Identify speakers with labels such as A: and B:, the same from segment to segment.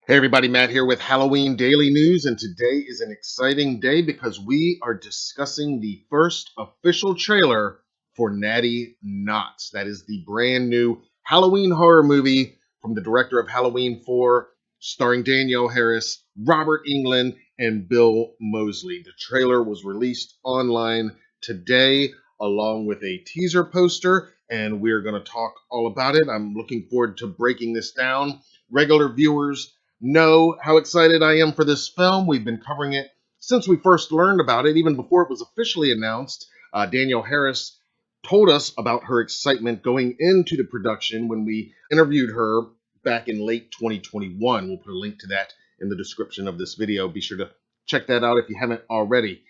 A: Hey everybody, Matt here with Halloween Daily News, and today is an exciting day because we are discussing the first official trailer for Natty Knox. That is the brand new Halloween horror movie from the director of Halloween 4, starring Danielle Harris, Robert Englund, and Bill Moseley. The trailer was released online today along with a teaser poster, and we're going to talk all about it. I'm looking forward to breaking this down. Regular viewers know how excited I am for this film. We've been covering it since we first learned about it, even before it was officially announced. Danielle Harris told us about her excitement going into the production when we interviewed her back in late 2021. We'll put a link to that in the description of this video. Be sure to check that out if you haven't already.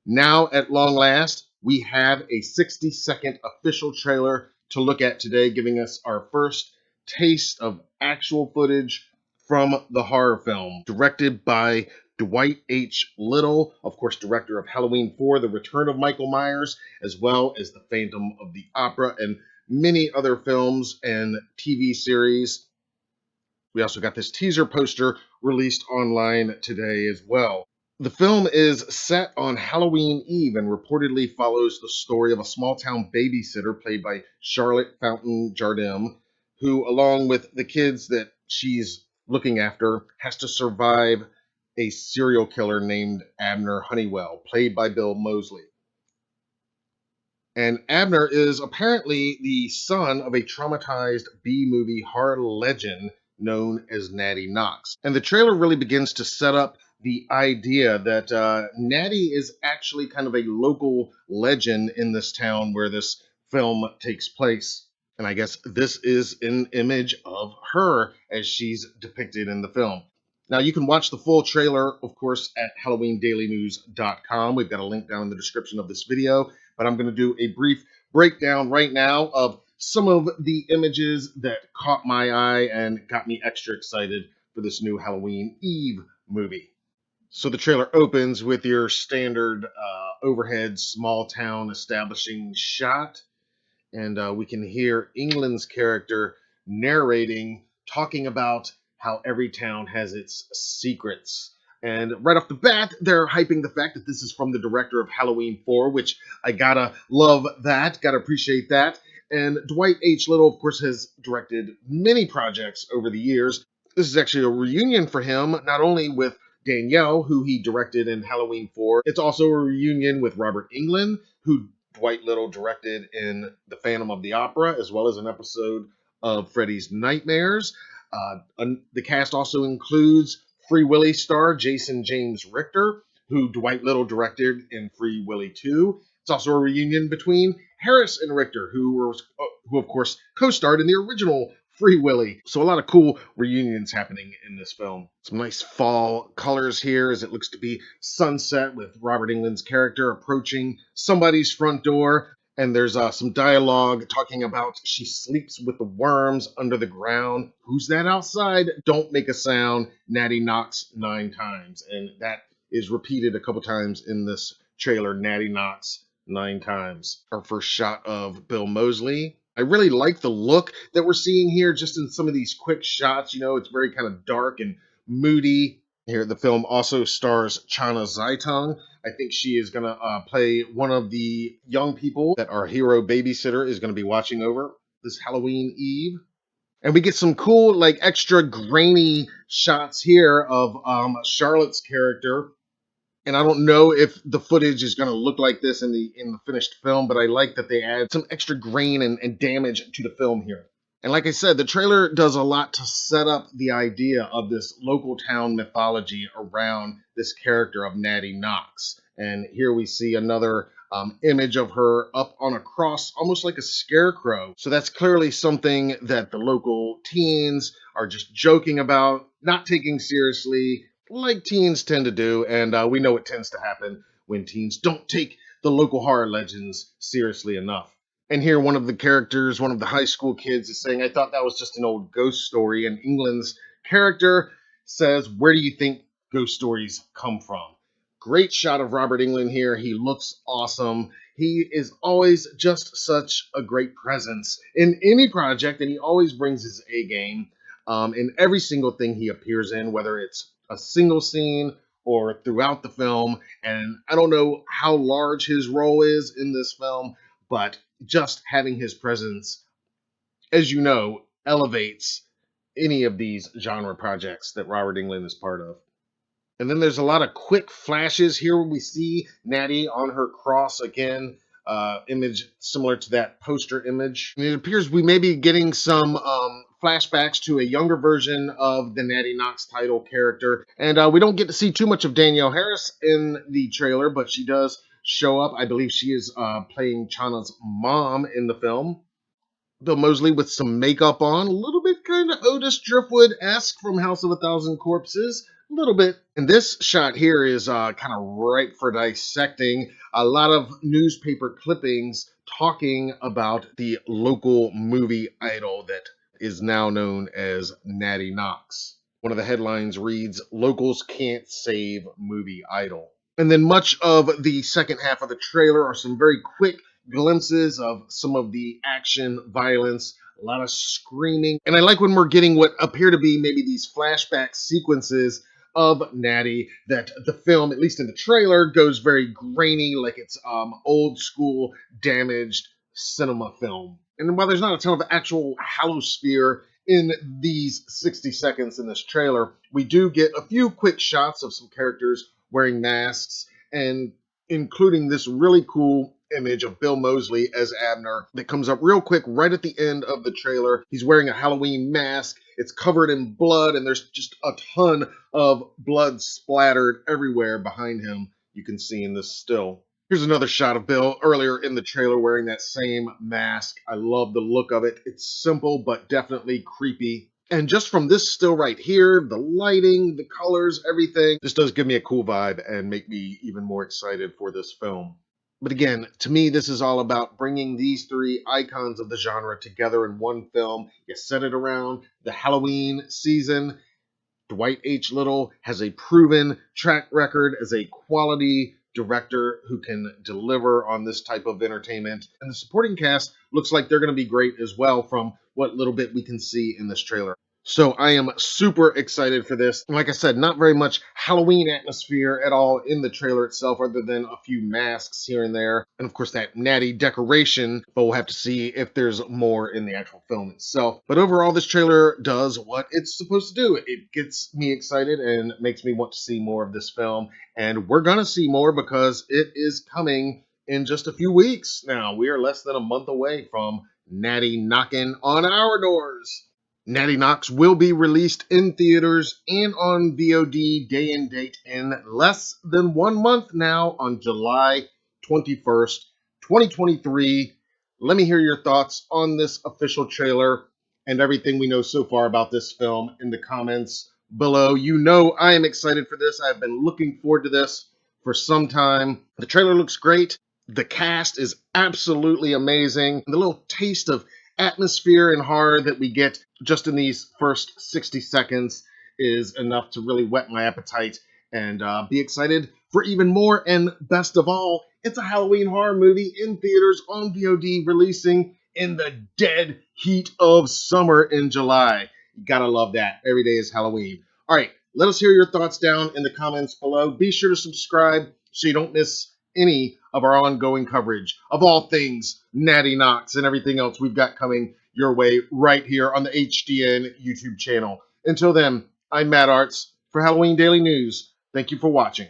A: Now, at long last, we have a 60-second official trailer to look at today, giving us our first taste of actual footage from the horror film, directed by Dwight H. Little, of course, director of Halloween 4, The Return of Michael Myers, as well as The Phantom of the Opera, and many other films and TV series. We also got this teaser poster released online today as well. The film is set on Halloween Eve and reportedly follows the story of a small town babysitter played by Charlotte Fountain Jardim, who, along with the kids that she's looking after, has to survive a serial killer named Abner Honeywell, played by Bill Moseley. And Abner is apparently the son of a traumatized B-movie horror legend known as Natty Knox. And the trailer really begins to set up the idea that Natty is actually kind of a local legend in this town where this film takes place. And I guess this is an image of her as she's depicted in the film. Now, you can watch the full trailer, of course, at HalloweenDailyNews.com. We've got a link down in the description of this video, but I'm going to do a brief breakdown right now of some of the images that caught my eye and got me extra excited for this new Halloween Eve movie. So the trailer opens with your standard overhead small town establishing shot, and we can hear Englund's character narrating, talking about how every town has its secrets. And right off the bat, they're hyping the fact that this is from the director of Halloween 4, which I gotta love that, gotta appreciate that. And Dwight H. Little, of course, has directed many projects over the years. This is actually a reunion for him, not only with Danielle, who he directed in Halloween 4, it's also a reunion with Robert Englund, who Dwight Little directed in The Phantom of the Opera, as well as an episode of Freddy's Nightmares. The cast also includes Free Willy star Jason James Richter, who Dwight Little directed in Free Willy 2. It's also a reunion between Harris and Richter, who of course co-starred in the original Free Willy. So a lot of cool reunions happening in this film. Some nice fall colors here as it looks to be sunset with Robert Englund's character approaching somebody's front door. And there's some dialogue talking about she sleeps with the worms under the ground. Who's that outside? Don't make a sound. Natty knocks 9 times. And that is repeated a couple times in this trailer. Natty knocks 9 times. Our first shot of Bill Moseley. I really like the look that we're seeing here just in some of these quick shots. You know, it's very kind of dark and moody. Here, the film also stars Chana Zaitung. I think she is going to play one of the young people that our hero babysitter is going to be watching over this Halloween Eve. And we get some cool, like, extra grainy shots here of Charlotte's character. And I don't know if the footage is going to look like this in the finished film, but I like that they add some extra grain and damage to the film here. And like I said, the trailer does a lot to set up the idea of this local town mythology around this character of Natty Knox. And here we see another image of her up on a cross, almost like a scarecrow. So that's clearly something that the local teens are just joking about, not taking seriously, like teens tend to do. And we know it tends to happen when teens don't take the local horror legends seriously enough. And here one of the characters, one of the high school kids, is saying, I thought that was just an old ghost story. And Englund's character says, where do you think ghost stories come from? Great shot of Robert Englund here. He looks awesome. He is always just such a great presence in any project, and he always brings his A game. in every single thing he appears in, whether it's a single scene or throughout the film. And I don't know how large his role is in this film, but just having his presence, as you know, elevates any of these genre projects that Robert Englund is part of. And then there's a lot of quick flashes here where we see Natty on her cross again, image similar to that poster image. And it appears we may be getting some flashbacks to a younger version of the Natty Knox title character. And we don't get to see too much of Danielle Harris in the trailer, but she does show up. I believe she is playing Chana's mom in the film. Bill Moseley with some makeup on, a little bit kind of Otis Driftwood-esque from House of a Thousand Corpses, a little bit. And this shot here is kind of ripe for dissecting. A lot of newspaper clippings talking about the local movie idol that is now known as Natty Knox. One of the headlines reads, "Locals Can't Save Movie Idol." And then much of the second half of the trailer are some very quick glimpses of some of the action, violence, a lot of screaming. And I like when we're getting what appear to be maybe these flashback sequences of Natty, that the film, at least in the trailer, goes very grainy, like it's old school, damaged cinema film. And while there's not a ton of actual halosphere in these 60 seconds in this trailer, we do get a few quick shots of some characters wearing masks, and including this really cool image of Bill Moseley as Abner that comes up real quick right at the end of the trailer. He's wearing a Halloween mask. It's covered in blood, and there's just a ton of blood splattered everywhere behind him. You can see in this still. Here's another shot of Bill earlier in the trailer wearing that same mask. I love the look of it. It's simple, but definitely creepy. And just from this still right here, the lighting, the colors, everything, this does give me a cool vibe and make me even more excited for this film. But again, to me, this is all about bringing these three icons of the genre together in one film. You set it around the Halloween season. Dwight H. Little has a proven track record as a quality director who can deliver on this type of entertainment. And the supporting cast looks like they're going to be great as well from what little bit we can see in this trailer. So I am super excited for this. And like I said, not very much Halloween atmosphere at all in the trailer itself, other than a few masks here and there. And of course that Natty decoration, but we'll have to see if there's more in the actual film itself. But overall, this trailer does what it's supposed to do. It gets me excited and makes me want to see more of this film. And we're gonna see more because it is coming in just a few weeks now. We are less than a month away from Natty knocking on our doors. Natty Knox will be released in theaters and on VOD day and date in less than 1 month now on July 21st, 2023. Let me hear your thoughts on this official trailer and everything we know so far about this film in the comments below. You know I am excited for this. I've been looking forward to this for some time. The trailer looks great. The cast is absolutely amazing. The little taste of atmosphere and horror that we get just in these first 60 seconds is enough to really whet my appetite and be excited for even more. And best of all, it's a Halloween horror movie in theaters on VOD, releasing in the dead heat of summer in July. You gotta love that. Every day is Halloween. All right, let us hear your thoughts down in the comments below. Be sure to subscribe so you don't miss any of our ongoing coverage of all things Natty Knox and everything else we've got coming your way right here on the HDN YouTube channel. Until then, I'm Matt Arts for Halloween Daily News. Thank you for watching.